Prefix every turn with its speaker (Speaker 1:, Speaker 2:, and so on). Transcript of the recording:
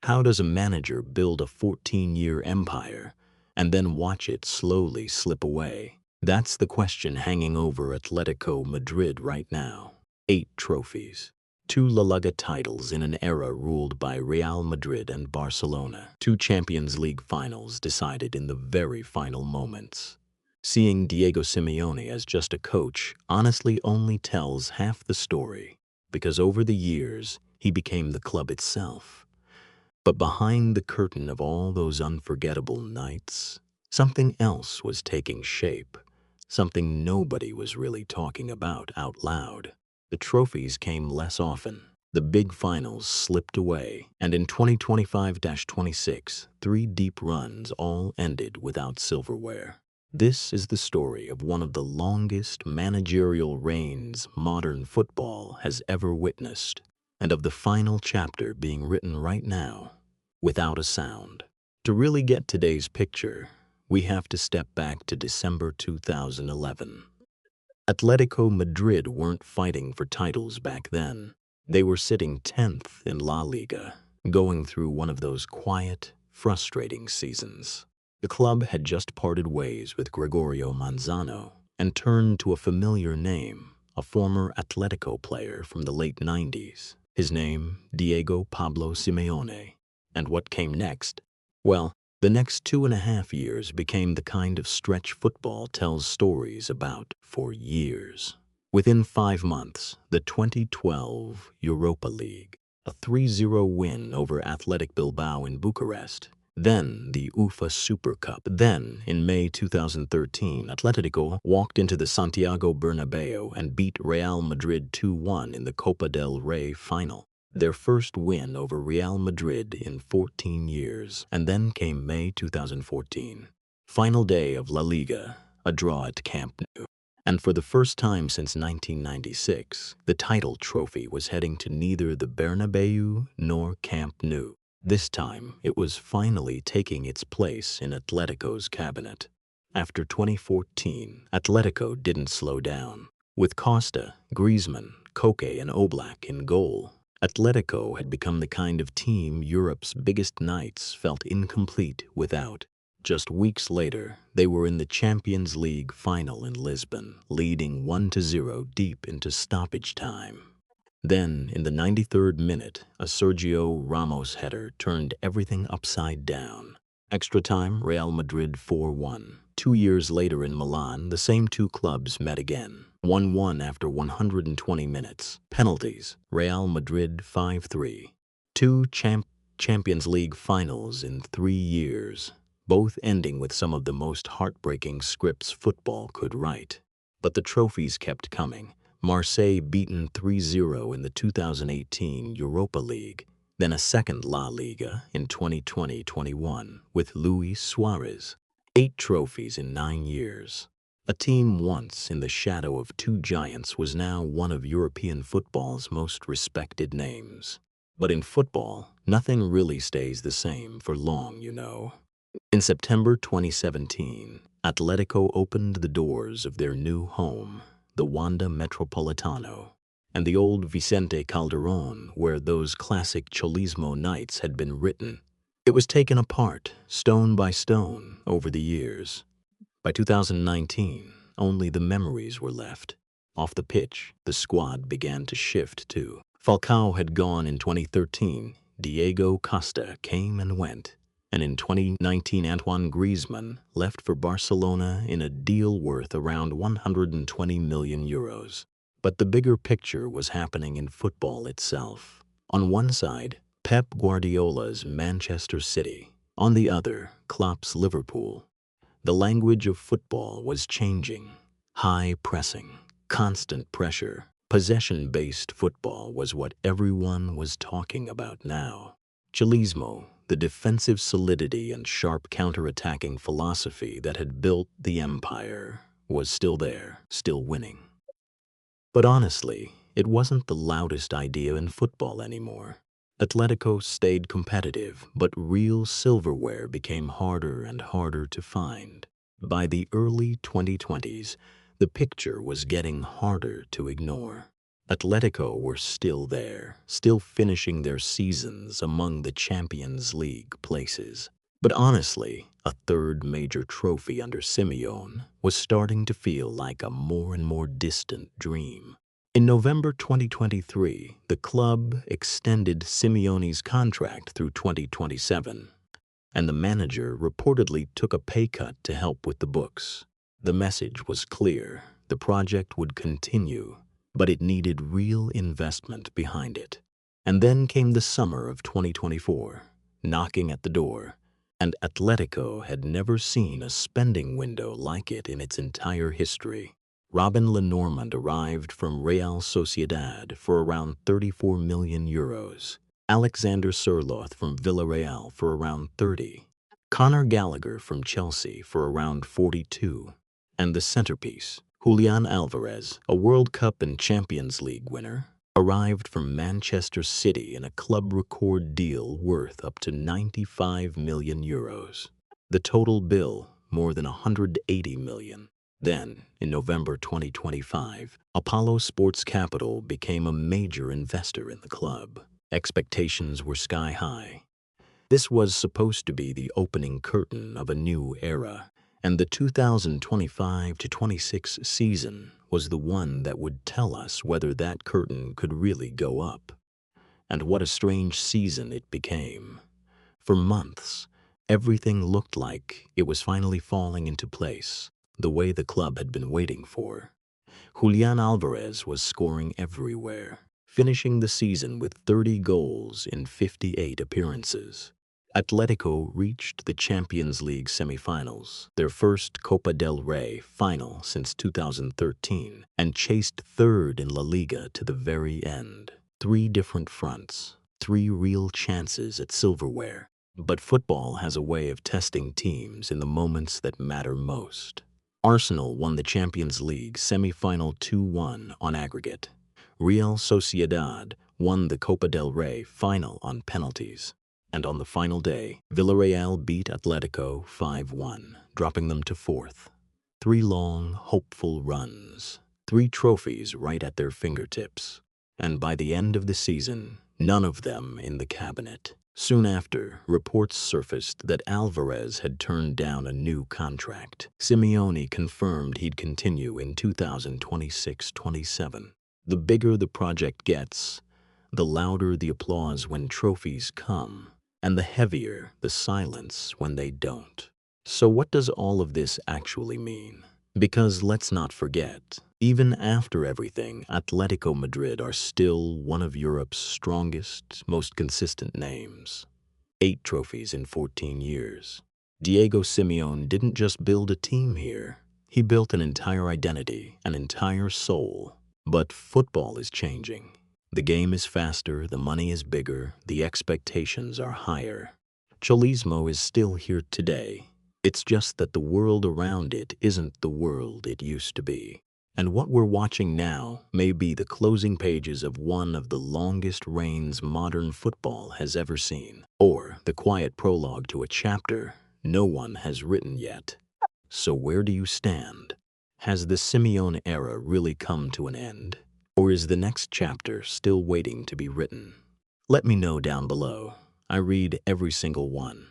Speaker 1: How does a manager build a 14-year empire and then watch it slowly slip away? That's the question hanging over Atlético Madrid right now. 8 trophies. 2 La Liga titles in an era ruled by Real Madrid and Barcelona. 2 Champions League finals decided in the very final moments. Seeing Diego Simeone as just a coach honestly only tells half the story, because over the years, he became the club itself. But behind the curtain of all those unforgettable nights, something else was taking shape, something nobody was really talking about out loud. The trophies came less often. The big finals slipped away, and in 2025-26, 3 deep runs all ended without silverware. This is the story of one of the longest managerial reigns modern football has ever witnessed, and of the final chapter being written right now, without a sound. To really get today's picture, we have to step back to December 2011. Atlético Madrid weren't fighting for titles back then. They were sitting 10th in La Liga, going through one of those quiet, frustrating seasons. The club had just parted ways with Gregorio Manzano and turned to a familiar name, a former Atlético player from the late 90s. His name, Diego Pablo Simeone. And what came next? Well, the next 2.5 years became the kind of stretch football tells stories about for years. Within 5 months, the 2012 Europa League, a 3-0 win over Athletic Bilbao in Bucharest, then the UEFA Super Cup. Then, in May 2013, Atletico walked into the Santiago Bernabeu and beat Real Madrid 2-1 in the Copa del Rey final. Their first win over Real Madrid in 14 years. And then came May 2014. Final day of La Liga, a draw at Camp Nou. And for the first time since 1996, the title trophy was heading to neither the Bernabeu nor Camp Nou. This time, it was finally taking its place in Atletico's cabinet. After 2014, Atletico didn't slow down. With Costa, Griezmann, Koke, and Oblak in goal, Atletico had become the kind of team Europe's biggest nights felt incomplete without. Just weeks later, they were in the Champions League final in Lisbon, leading 1-0 deep into stoppage time. Then, in the 93rd minute, a Sergio Ramos header turned everything upside down. Extra time, Real Madrid 4-1. 2 years later in Milan, the same 2 clubs met again. 1-1 after 120 minutes. Penalties, Real Madrid 5-3. 2 Champions League finals in 3 years, both ending with some of the most heartbreaking scripts football could write. But the trophies kept coming. Marseille beaten 3-0 in the 2018 Europa League, then a second La Liga in 2020-21 with Luis Suarez. 8 trophies in 9 years. A team once in the shadow of 2 giants was now one of European football's most respected names. But in football, nothing really stays the same for long, you know. In September 2017, Atletico opened the doors of their new home, the Wanda Metropolitano, and the old Vicente Calderón, where those classic Cholismo nights had been written. It was taken apart, stone by stone, over the years. By 2019, only the memories were left. Off the pitch, the squad began to shift too. Falcao had gone in 2013, Diego Costa came and went, and in 2019 Antoine Griezmann left for Barcelona in a deal worth around 120 million euros. But the bigger picture was happening in football itself. On one side, Pep Guardiola's Manchester City. On the other, Klopp's Liverpool. The language of football was changing. High pressing, constant pressure, possession-based football was what everyone was talking about now. Cholismo, the defensive solidity and sharp counter-attacking philosophy that had built the empire, was still there, still winning. But honestly, it wasn't the loudest idea in football anymore. Atletico stayed competitive, but real silverware became harder and harder to find. By the early 2020s, the picture was getting harder to ignore. Atletico were still there, still finishing their seasons among the Champions League places. But honestly, a third major trophy under Simeone was starting to feel like a more and more distant dream. In November 2023, the club extended Simeone's contract through 2027, and the manager reportedly took a pay cut to help with the books. The message was clear: the project would continue, but it needed real investment behind it. And then came the summer of 2024, knocking at the door, and Atletico had never seen a spending window like it in its entire history. Robin Lenormand arrived from Real Sociedad for around 34 million euros. Alexander Sørloth from Villarreal for around 30. Conor Gallagher from Chelsea for around 42. And the centerpiece, Julián Álvarez, a World Cup and Champions League winner, arrived from Manchester City in a club record deal worth up to 95 million euros. The total bill, more than 180 million. Then, in November 2025, Apollo Sports Capital became a major investor in the club. Expectations were sky high. This was supposed to be the opening curtain of a new era, and the 2025-26 season was the one that would tell us whether that curtain could really go up. And what a strange season it became. For months, everything looked like it was finally falling into place, the way the club had been waiting for. Julián Álvarez was scoring everywhere, finishing the season with 30 goals in 58 appearances. Atletico reached the Champions League semifinals, their first Copa del Rey final since 2013, and chased third in La Liga to the very end. 3 different fronts, 3 real chances at silverware. But football has a way of testing teams in the moments that matter most. Arsenal won the Champions League semi-final 2-1 on aggregate. Real Sociedad won the Copa del Rey final on penalties. And on the final day, Villarreal beat Atletico 5-1, dropping them to 4th. 3 long, hopeful runs, 3 trophies right at their fingertips. And by the end of the season, none of them in the cabinet. Soon after, reports surfaced that Álvarez had turned down a new contract. Simeone confirmed he'd continue in 2026-27. The bigger the project gets, the louder the applause when trophies come, and the heavier the silence when they don't. So what does all of this actually mean? Because let's not forget, even after everything, Atlético Madrid are still one of Europe's strongest, most consistent names. 8 trophies in 14 years. Diego Simeone didn't just build a team here. He built an entire identity, an entire soul. But football is changing. The game is faster, the money is bigger, the expectations are higher. Cholismo is still here today. It's just that the world around it isn't the world it used to be. And what we're watching now may be the closing pages of one of the longest reigns modern football has ever seen, or the quiet prologue to a chapter no one has written yet. So where do you stand? Has the Simeone era really come to an end? Or is the next chapter still waiting to be written? Let me know down below. I read every single one.